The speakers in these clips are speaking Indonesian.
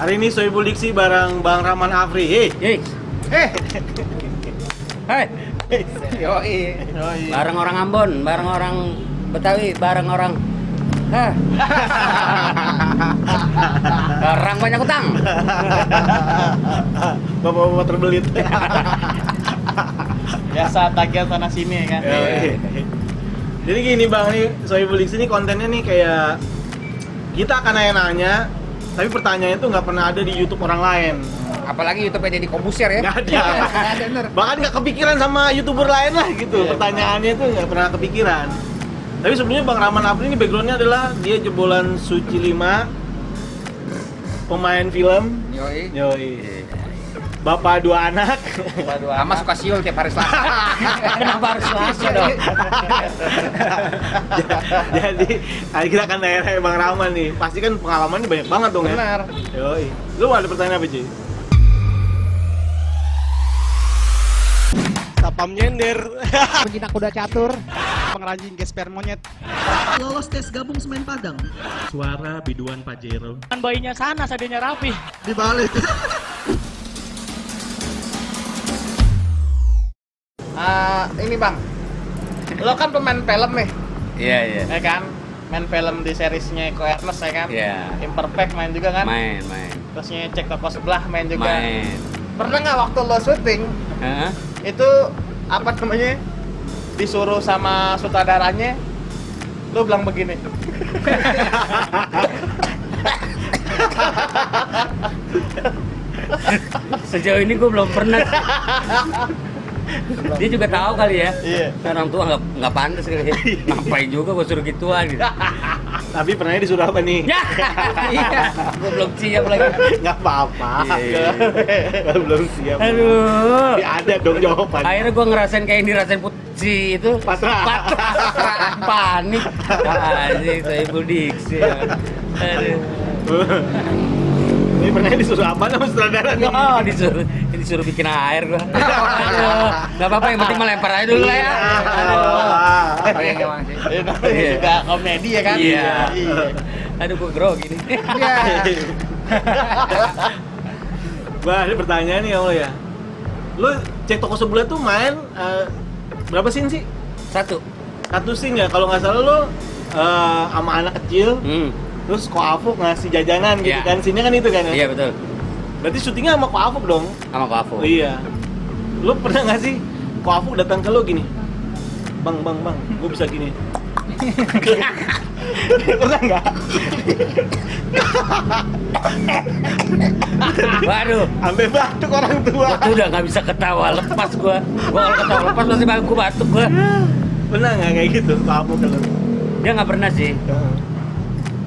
Hari ini Sohibul Diksi bareng Bang Rahman Afri. Hei. Yoi. Bareng orang Ambon, bareng orang Betawi, bareng orang orang banyak utang. Bapak-bapak terbelit. Biasa tagihan sana sini kan. Jadi gini Bang, nih Sohibul Diksi ini kontennya nih kayak kita akan nanya-nanya, tapi pertanyaannya tuh nggak pernah ada di YouTube orang lain. Apalagi YouTube-nya jadi kompuser ya. Nggak ada. Bahkan nggak kepikiran sama YouTuber lain lah gitu. Pertanyaannya tuh nggak pernah kepikiran. Tapi sebelumnya Bang Rahman Afri ini backgroundnya adalah dia jebolan Suci 5, pemain film, Yoi. bapak 2 anak, Sama suka siul tiap hari Selasa. Kenapa harus Selasa dong? Jadi kita akan tanya Bang Rahman nih. Pasti kan pengalamannya banyak banget dong ya. Benar. Yoi. Lu ada pertanyaan apa Ci? Sapam nyender, Penjinak kuda catur. pengrajin gesper monyet. Lolos tes gabung semen Padang. Suara biduan Pajero. Kan bayinya sana, adanya rapi. Dibalik. Ini Bang. Lo kan pemain film nih, Iya. ya kan? Main film di seriesnya Eko Ernest ya kan? Iya. Imperfect main juga kan? Main. Terusnya Cek Toko Sebelah main juga. Main. Pernah nggak waktu lo syuting Hah? itu apa namanya disuruh sama sutradaranya lo bilang begini? Sejauh ini gue belum pernah. Dia juga tahu kali ya. Iya. Orang tua nggak pantas kali. Ngapain juga gue suruh gituan gitu. Tapi pernahnya disuruh apa nih? Ya. Iya. Gue belum siap lagi. Nggak apa-apa. Iya. Belum siap. Aduh. Ya, ada dong jawaban. Akhirnya gue ngerasain kayak yang dirasain Putsi itu. Pasrah. Panik. Anjing, Sohibul Diksi. Aduh. Ini pernah disuruh apa sama sutradara nih? Oh, disuruh bikin air gua. Aduh, enggak apa-apa, yang penting melempar aja dulu lah ya. Oh iya emang sih. Namanya Iya. juga komedi ya kan? Iya. Iya. Aduh, gua grogi nih. Iya. Bah, ini pertanyaan nih ya Allah ya. Lu Cek Toko Sebelah tuh main berapa scene sih? Satu. Satu scene ya, kalau nggak salah lu sama anak kecil, terus Ko Afuk ngasih jajanan gitu Iya. kan, scene-nya kan itu kan ya? Iya, betul. Berarti syutingnya sama Ko Afuk dong? Sama Ko Afuk. Iya. Lu pernah nggak sih Ko Afuk datang ke lu gini? Bang, gue bisa gini. Pernah nggak? Waduh, Sampai batuk orang tua. gua tuh udah nggak bisa ketawa lepas gua. Gua kalau ketawa lepas pasti gua batuk gua. Pernah nggak kayak gitu Ko Afuk ke lu? Dia nggak pernah sih.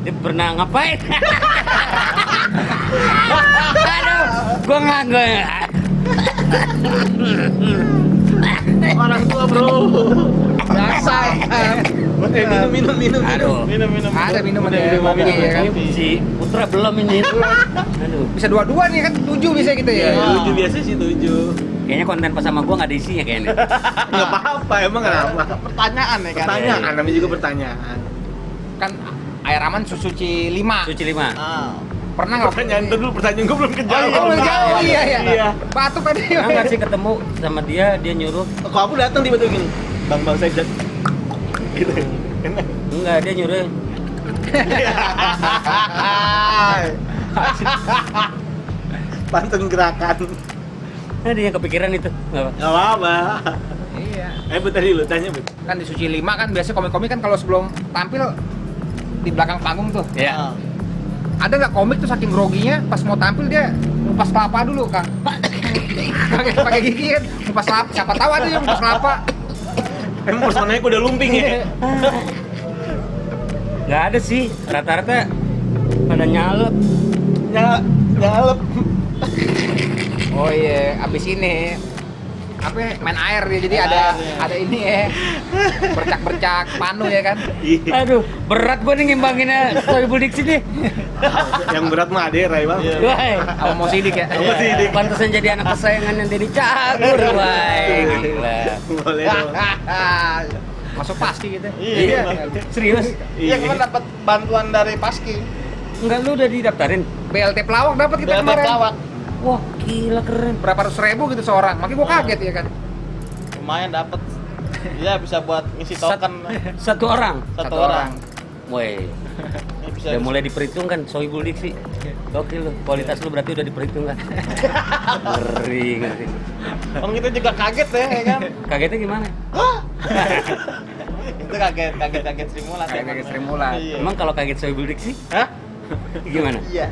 Dia pernah ngapain? Aduh, gua nggak. Orang tua bro. Biasa kan. Minum. Aduh. Minum. Ada minuman Minum, ya, kopi minum. ya kan? Si Putra belum ini. Aduh. Bisa dua-dua nih kan, 7 bisa gitu ya. Tujuh biasa sih 7. Kayaknya konten pas sama gua nggak ada isinya kayaknya. Nggak apa-apa, emang kenapa? Pertanyaan ya kan? Pertanyaan, namanya juga pertanyaan. Kan air aman suci 5. Suci 5. Pernah nggak? Pertanyaan itu dulu, pertanyaan gue belum Oh, kejawab. iya, belum jauh, iya. Iya. Batuk tadi. Pernah nggak sih ketemu sama dia nyuruh? Kok aku datang tiba-tiba gini, bang saya jat, gitu. Enggak, dia nyuruh. Pantun gerakan. Nah, dia yang kepikiran itu. Nggak apa. Gak apa-apa. Iya. Bet tadi lu tanya Bet. Kan di suci 5 kan biasanya komik-komik kan kalau sebelum tampil di belakang panggung tuh. Ya. Ada nggak komik tuh saking groginya pas mau tampil dia ngupas kelapa dulu kan? pakai gigi kan ngupas kelapa. Siapa tahu ada yang ngupas kelapa. Emang personanya udah lumping ya? Nggak ada sih. Rata-rata pada nyalep. Nyalep. Oh iya, abis ini apa ya, main air dia jadi ada ini ya bercak-bercak panu ya kan. Aduh, berat gua nih ngimbanginnya Sohibul Diksi nih. Yang berat mah Ade Rai bang. Wah, Sama mau sidik ya. Sama Sidik. pantesan jadi anak kesayangan yang Deddy Cagur, wah. Gila. Boleh dong. Masuk pasti gitu. Iya. Serius? Iya, dapat bantuan dari Paski. Enggak, lu udah didaftarin? BLT pelawak dapat kita BLT kemarin. pelawak. Wah, gila keren. Berapa ratus ribu gitu seorang. Makanya gua kaget ya kan. Lumayan dapat. Iya bisa buat ngisi token Satu orang. satu orang. Woi, Ini bisa udah mulai diperhitungkan Sohibul Diksi. Oke lu, kualitas lu berarti udah diperhitungkan. Ngeri. Orang kita juga kaget ya kan. Kagetnya gimana? Itu kaget Sri Mulat. ya. Kaget Sri Mulat. Iya. Emang kalau kaget Sohibul Diksi Hah? gimana? Iya.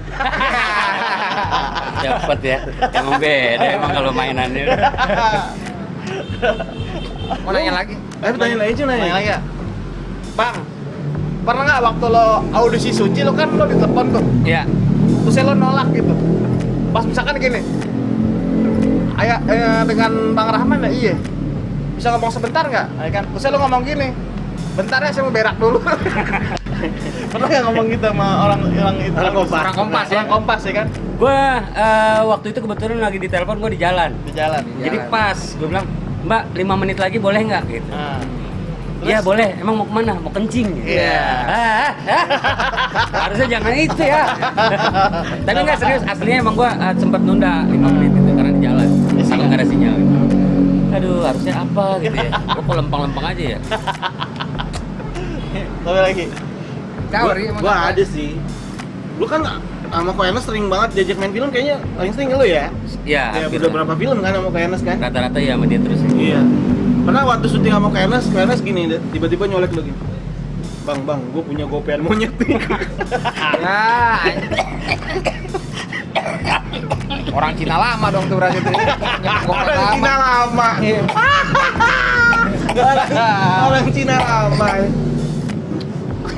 Cepet ya. Emang beda emang kalau mainannya. Mau nanya lagi? Tanya lagi cuy nanya lagi ya. Bang, pernah nggak waktu lo audisi Suci lo kan lo ditelepon tuh, Ya. terus lo nolak gitu. Pas misalkan gini, ayah dengan Bang Rahman ya iya, bisa ngomong sebentar nggak? Ya kan, terus lo ngomong gini, bentar ya saya mau berak dulu. Pernah nggak ngomong gitu sama orang itu? Orang Kompas ya? Orang Kompas ya kan? Gua waktu itu kebetulan lagi di telepon, gua di jalan. Di jalan. Jadi pas gua bilang, "Mbak, 5 menit lagi boleh nggak?" gitu. Nah, Iya boleh, emang mau kemana? Mau kencing? Iya. Harusnya jangan itu ya. Tapi nggak serius, aslinya emang gua sempat nunda 5 menit itu karena di jalan. Takut nggak ada sinyal. Aduh, harusnya apa gitu ya? Gua kok lempeng-lempeng aja ya. Tapi lagi. Gua ada sih. Lu kan sama Ko Ernest sering banget diajak main film kayaknya paling sering lu ya? Ya, Ya, hampir udah lah. berapa film kan sama Ko Ernest kan? Rata-rata ya sama dia terus. Iya. Pernah waktu syuting sama Ko Ernest gini, tiba-tiba nyolek lu gini. Bang, gue punya gopean monyet nih. Ya. Orang Cina lama dong tuh berarti tuh. Orang Cina lama. Orang Cina lama.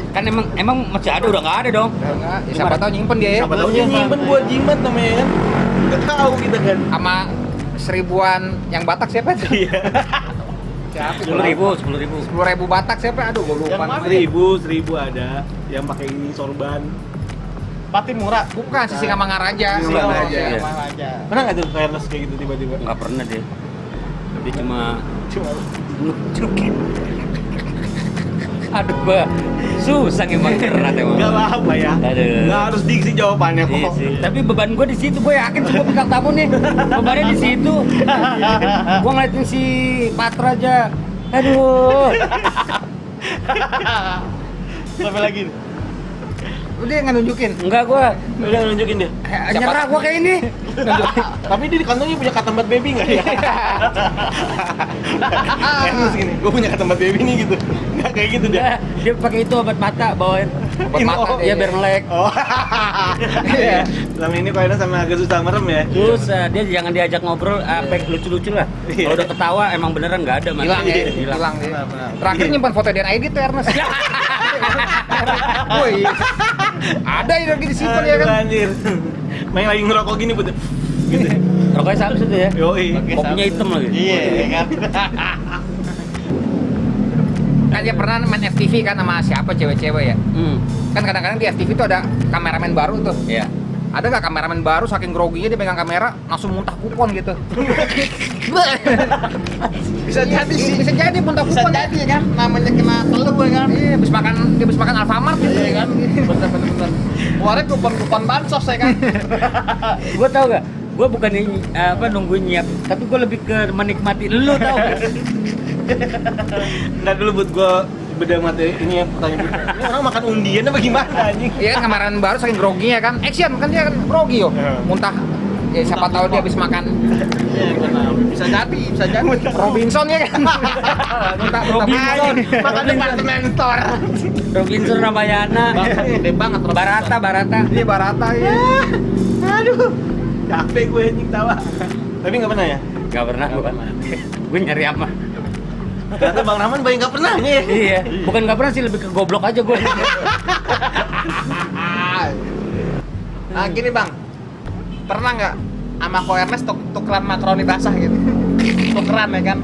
Kan emang masih ada udah nggak ada dong. Enggak, ya siapa tahu nyimpen dia ya. Siapa tahu dia nyimpen buat jimat namanya kan? Nggak tahu kita kan. Sama seribuan yang Batak siapa tuh? Iya. Siapa? 10.000. 10.000 Batak siapa? Aduh, gua lupa. Yang mana? Seribu ada yang pakai ini sorban. Pati murah. Bukan, si Singamangaraja. Singamangaraja. Iya. Singamangaraja. Pernah nggak tuh Ko Ernest kayak gitu tiba-tiba? Nggak pernah dia. Dia cuma Cuma nunjukin. Aduh gua susah emang berat emang. nggak apa ya. Aduh. Nggak harus diksi jawabannya Iya kok. sih. Tapi beban gua di situ, gua yakin semua bintang tamu nih. Bebannya di situ. Gua ngeliatin si Patra aja. Aduh. Sampai lagi. Udah nggak nunjukin. Enggak gua Udah nunjukin dia. nyerah gua kayak ini. Tapi dia di kantongnya punya katambat baby nggak ya? Terus gini, gue punya katambat baby nih gitu. Nggak kayak gitu dia. Dia pakai itu obat mata bawain. Obat mata Oh, dia. Iya biar melek. Oh. Iya. Selama ini Ko Ernest sama agak susah merem ya. Terus dia jangan diajak ngobrol apa yang lucu-lucu lah. Iya. Kalau udah ketawa emang beneran nggak ada mas. Hilang ya, Hilang. hilang dia. Benar. Terakhir nyimpan foto DNA gitu Ernest. Woi. Ada yang lagi disimpan ya kan. Aduh, anjir. Main lagi ngerokok gini buat gitu. Rokoknya Samsung itu ya. Yoi. Kopinya hitam lagi. Iya kan. Kan dia pernah main FTV kan sama siapa cewek-cewek ya. Hmm. Kan kadang-kadang di FTV tuh ada kameramen baru tuh. Iya. Ada nggak kameramen baru saking groginya dia pegang kamera langsung muntah kupon gitu. Bisa jadi sih. Bisa jadi muntah Bisa kupon. jadi ya kan. Namanya kena telur ya kan. Iya, habis makan Alfamart gitu. Iya kan. Bener. Keluarnya kupon bansos ya kan. Gua tau gak? Gua bukan nungguin nyiap, tapi gua lebih ke menikmati lu tau gak? Nggak dulu buat gue beda materi ini ya pertanyaan. Ini orang makan undian apa gimana anjing? Iya kan kameramen baru saking groginya kan. Action kan dia kan grogi yo. Iya. Muntah. Ya siapa tahu dia habis makan Iya, bisa jadi. Robinson ya kan. Muntah Robinson. Makan departemen store. Robinson Ramayana, Gede banget. Barata. Iya Barata ya. Aduh, capek gue anjing tawa. Tapi nggak pernah ya? Gak pernah gua. Gue nyari aman. Ternyata Bang Rahman banyak nggak pernah nih. Iya, bukan gak pernah sih, lebih ke goblok aja gue. Nah gini Bang, pernah nggak sama Ko Ernest tukeran makaroni basah gitu? Tukeran ya kan?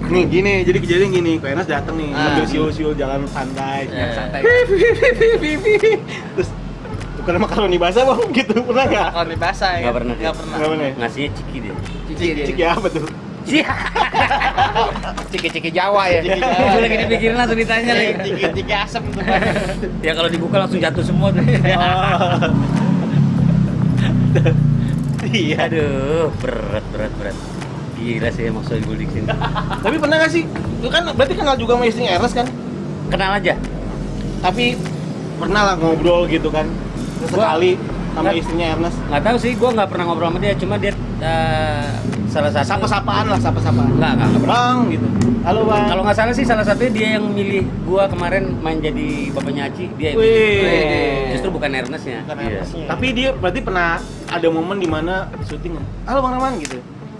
Nih gini, jadi kejadian gini, Ko Ernest dateng nih, sambil siul-siul jalan santai, Iya. santai. Terus tukeran makaroni basah Bang, gitu pernah nggak? Makaroni basah ya? Gak pernah. Nggak pernah. Nggak pernah. Ya? Ngasihnya ciki dia. Ciki apa tuh? Ciki-ciki Jawa ya. Ciki Jawa. Gue lagi dipikirin langsung ditanya lagi. Ciki asem tuh. Ya kalau dibuka langsung jatuh semua tuh. Iya. Aduh, berat. Gila sih emang Sohibul Diksi ini. Tapi pernah nggak sih? Lu kan berarti kenal juga sama istrinya Ernest kan? Kenal aja. Tapi pernah lah ngobrol gitu kan? Sekali sama Nggak- istrinya Ernest. Nggak tahu sih, gua nggak pernah ngobrol sama dia. Cuma dia salah satu. Sapa-sapaan lah, sapa-sapaan. Nggak pernah. Bang gitu. Halo bang. Kalau nggak salah sih salah satunya dia yang milih gua kemarin main jadi bapaknya Aci. Dia yang Wih. milih. Justru bukan Ernestnya. Bukan Iya. Ernestnya. Tapi dia berarti pernah ada momen di mana syuting. Halo bang Rahman gitu.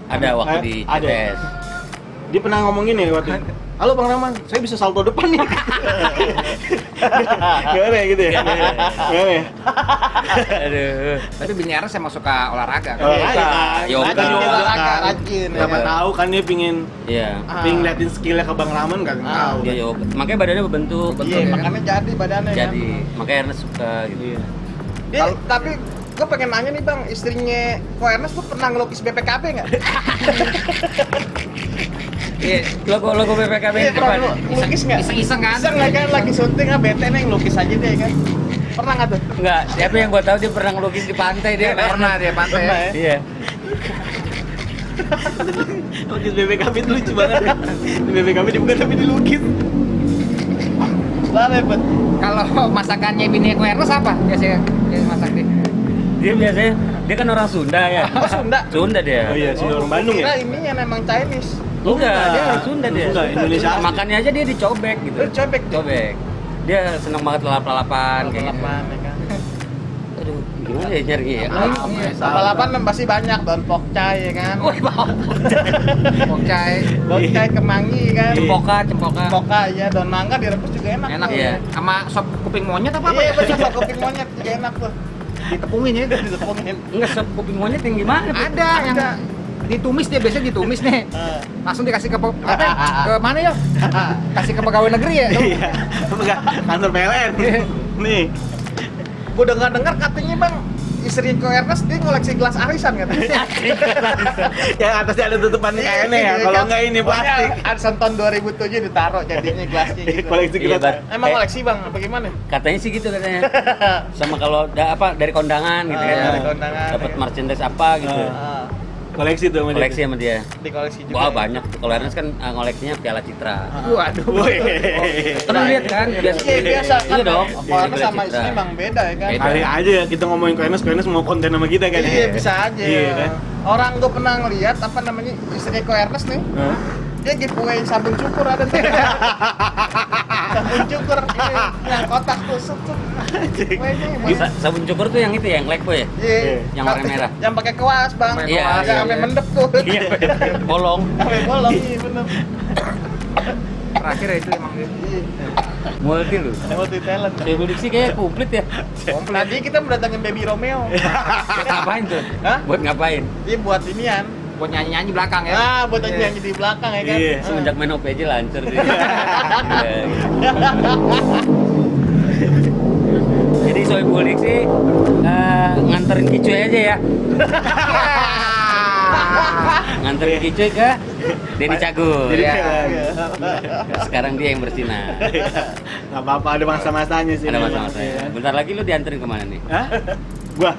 Ada waktu di Ada. CTS. Dia pernah ngomongin ya waktu itu. Halo Bang Rahman, saya bisa salto depan nih. Gimana ya gitu ya? Gimana ya? Aduh. Tapi bini Ernest emang suka olahraga kan? Olahraga. Yoga. Rajin olahraga, Kan. rajin. Iya. Siapa tahu kan dia pingin Iya. liatin skillnya ke Bang Rahman nggak tahu. Dia yoga. Makanya badannya berbentuk. Iya, ya kan? makanya jadi badannya kan. Jadi makanya Ernest suka gitu. Iya. Tapi gue pengen nanya nih bang, istrinya Ko Ernest tuh pernah ngelukis BPKB nggak? Iya, logo BPKB Iya, di depan. pernah ngelukis nggak? Iseng-iseng kan? Iseng nggak kan lagi syuting bete nih ngelukis aja deh kan? Pernah nggak tuh? Enggak, siapa yang gua tahu dia pernah ngelukis di pantai dia. Pernah dia pantai ya. Iya. Lukis BPKB itu lucu banget kan. Di BPKB dibuka tapi dilukis. Lah bet. Kalau masakannya bini Ko Ernest apa biasanya dia masak dia? Dia biasanya dia kan orang Sunda ya. Oh Sunda. Sunda dia. Oh iya, sudah orang Bandung Kira ya. ini yang emang Chinese. Enggak, dia orang Sunda dia. Sunda, Indonesia asli. Makannya aja dia dicobek gitu. Cobek. Cobek. Dia seneng banget lelap-lelapan kayak gitu. Lalapan ya kan. Aduh, gimana ya nyarinya ya? Lalapan pasti banyak don pokcai ya kan. Wih, bau. Pokcai. Pokcai kemangi kan. Cempoka. Cempoka ya, daun mangga direbus juga enak. Enak tuh. Iya. ya. Sama sop kuping monyet apa apa Iya, ya? betul sop kuping monyet juga enak tuh. Ditepungin ya. Ditepungin. Enggak sop kuping monyet yang gimana? Ada yang ditumis dia biasanya ditumis nih. Langsung dikasih ke ke mana ya? Kasih ke pegawai negeri ya. Iya. Enggak, kantor PLN. Nih. Gue dengar katanya bang, istri Ko Ernest dia ngoleksi gelas arisan katanya. Yang atasnya ada tutupan kayak ini ya. Kalau enggak ini plastik. Arisan tahun 2007 ditaruh jadinya gelasnya gitu. Koleksi Iya, kita. Bat. Emang koleksi bang, apa gimana? Katanya sih gitu katanya. Sama kalau dari kondangan gitu kan. Dari kondangan, Dapat ya. merchandise apa gitu. Koleksi tuh sama dia. Koleksi sama dia. Di koleksi juga. Wah, banyak tuh. Kalau Ernest kan ngoleksinya Piala Citra. Waduh. Woi. Pernah lihat kan? Biasa. Iya biasa kan. Iya dong. Ko Ernest sama Piala istri Citra. emang beda ya kan. Beda. Kali aja ya kita ngomongin ke Ernest mau konten sama kita kan. Iya bisa aja. Iya kan. Orang gue pernah ngeliat apa namanya istri Ko Ernest nih. Hah? Dia giveaway sabun cukur ada tuh. Sabun cukur ini yang kotak tuh sup. Bisa sabun cukur tuh yang itu ya, yang lekpo ya? Iya. Yang warna merah. Yang pakai kuas bang. Iya, Yang iya, sampai iya. mendep tuh. Iya, bolong. Sampai bolong iya bener. Terakhir itu emang dia. Multi lu. Multi talent. Sohibul Diksi kayaknya komplit ya. Tadi kita mendatangin Baby Romeo. Buat ngapain tuh? Hah? Buat ngapain? Dia buat inian. Buat nyanyi-nyanyi belakang ya. Nah, buat Iya. nyanyi di belakang ya kan. Iya. Semenjak main OP aja lancar dia. Iya. Jadi Sohibul Diksi nganterin Kicuy aja ya. Nganterin Kicuy ke Denny Cagur. Jadi Ya. iya. Sekarang dia yang bersinar. Nggak apa-apa, ada masa-masanya sih. Ada masa-masanya. Bentar lagi lu dianterin kemana nih? Hah? Gua.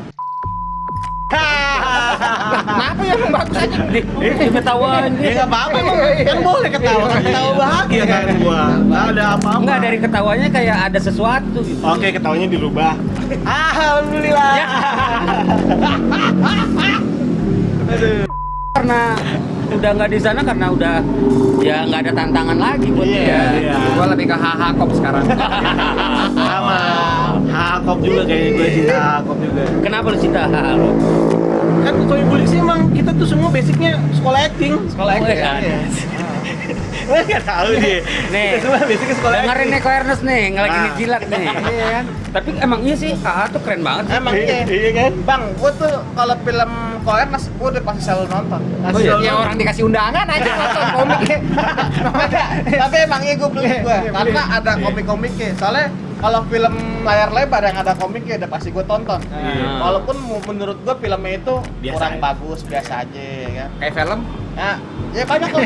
Kenapa ya emang bagus aja? Dia ketahuan. Ya nggak apa-apa emang. Kan boleh ketawa, kan ketawa bahagia kan gua. Nggak ada apa-apa. Enggak, dari ketawanya kayak ada sesuatu gitu. Oke, ketawanya dirubah. Alhamdulillah. Ya. Karena udah nggak di sana karena udah ya nggak ada tantangan lagi buat Iya, dia. iya. Gua lebih ke hahakop sekarang. Sama Hakop juga kayaknya gue cinta Hakop juga. Kenapa lu cinta lo? Kan Sohibul Diksi emang kita tuh semua basicnya sekolah acting. Sekolah Oh, acting. iya. Iya. Gue nggak tahu dia. Nih. Kita semua basicnya sekolah Dengerin acting. nih Ko Ernest nih, ngelagi Nah. jilat nih. Iya kan? Tapi emang iya sih, HH tuh keren banget sih. Emang iya. Iya kan? Bang, gua tuh kalau film Ko Ernest gua udah pasti selalu nonton. Oh, iya. Ya orang dikasih undangan aja nonton komiknya. Tapi emang iya gua beli gua karena ada komik-komiknya. Soalnya kalau film layar lebar yang ada komiknya udah pasti gua tonton. Iya. Walaupun menurut gua filmnya itu Biasa kurang aja. bagus, biasa aja ya kan. Kayak film. Nah, ya banyak loh.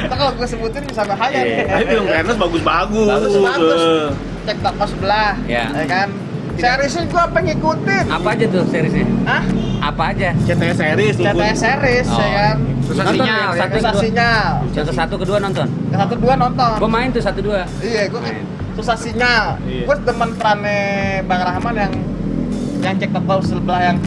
Ntar kalau gua sebutin bisa bahaya. Tapi film Ernest bagus-bagus. Bagus-bagus. Cek toko sebelah, Iya. ya kan. Seriesnya gua apa ngikutin? Apa aja tuh seriesnya? Hah? Apa aja? CTS series lu. CTS series Oh. ya kan. Susah Nonton sinyal, yang ya. satu Susah kedua. sinyal. Contoh satu kedua nonton. Yang 1-2 nonton. Gua main tuh 1-2. Iya, gua Main. susah sinyal. Iya. Gua demen perannya Bang Rahman yang cek toko sebelah yang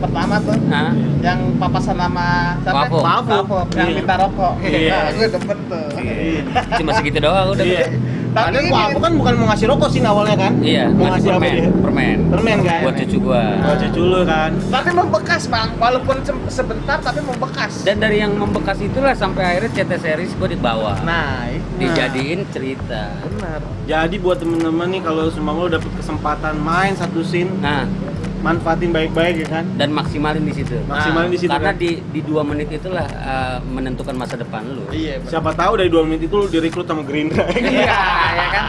pertama tuh. Hah? Yang papasan sama siapa? Pavo. Yang Iya. minta rokok. Iya. Nah, gue demen tuh. Iya. Cuma segitu doang udah. Iya. Tapi Padahal ini- gua aku kan bukan mau ngasih rokok sih awalnya kan. Iya, Mau ngasih ngasih apa permen, dia? permen. Permen kan. Buat cucu gua. Buat cucu lu kan. Tapi membekas bang, walaupun sebentar tapi membekas. Dan dari yang membekas itulah sampai akhirnya CT series gua dibawa. Nah, Dijadiin cerita. benar. Jadi buat temen-temen nih kalau semua lo dapet kesempatan main satu scene, Nah, manfaatin baik-baik ya kan. dan maksimalin di situ. Maksimalin di situ. Karena kan? di 2 menit itulah menentukan masa depan lu. Iya, benar. Siapa tahu dari 2 menit itu lu direkrut sama Gerindra. Iya, ya kan.